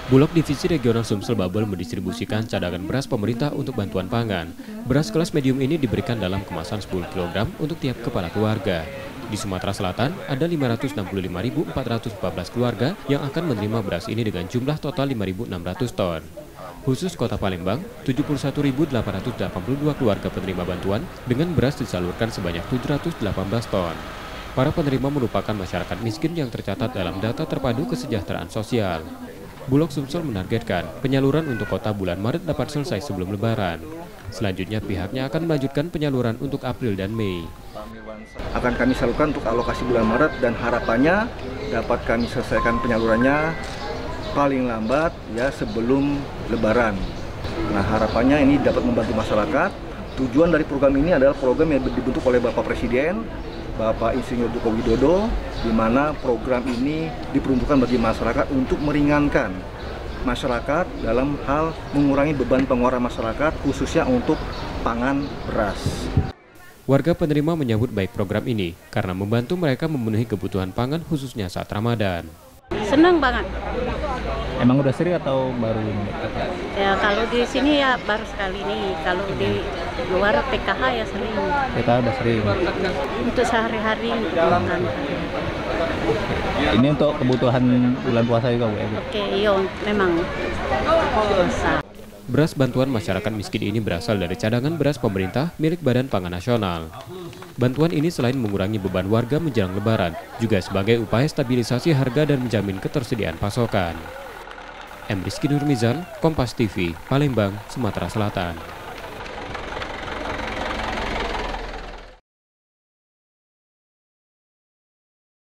Bulog Divisi Regional Sumsel Babel mendistribusikan cadangan beras pemerintah untuk bantuan pangan. Beras kelas medium ini diberikan dalam kemasan 10 kg untuk tiap kepala keluarga. Di Sumatera Selatan, ada 565.414 keluarga yang akan menerima beras ini dengan jumlah total 5.600 ton. Khusus Kota Palembang, 71.882 keluarga penerima bantuan dengan beras disalurkan sebanyak 718 ton. Para penerima merupakan masyarakat miskin yang tercatat dalam data terpadu kesejahteraan sosial. Bulog Sumsel menargetkan penyaluran untuk kota bulan Maret dapat selesai sebelum Lebaran. Selanjutnya pihaknya akan melanjutkan penyaluran untuk April dan Mei. Akan kami salurkan untuk alokasi bulan Maret dan harapannya dapat kami selesaikan penyalurannya paling lambat ya sebelum Lebaran. Nah, harapannya ini dapat membantu masyarakat. Tujuan dari program ini adalah program yang dibentuk oleh Bapak Presiden, Bapak Insinyur Joko Widodo, di mana program ini diperuntukkan bagi masyarakat untuk meringankan masyarakat dalam hal mengurangi beban pengeluaran masyarakat, khususnya untuk pangan beras. Warga penerima menyambut baik program ini karena membantu mereka memenuhi kebutuhan pangan khususnya saat Ramadan. Senang banget. Emang udah sering atau baru ini? Ya kalau di sini ya baru sekali ini. Kalau di luar PKH ya sering. Kita udah sering. Untuk sehari-hari makan. Ini untuk kebutuhan bulan puasa juga, Bu? Oke, iya memang. Bisa. Beras bantuan masyarakat miskin ini berasal dari cadangan beras pemerintah milik Badan Pangan Nasional. Bantuan ini selain mengurangi beban warga menjelang Lebaran, juga sebagai upaya stabilisasi harga dan menjamin ketersediaan pasokan. M. Rizky Nurmizan, Kompas TV, Palembang, Sumatera Selatan.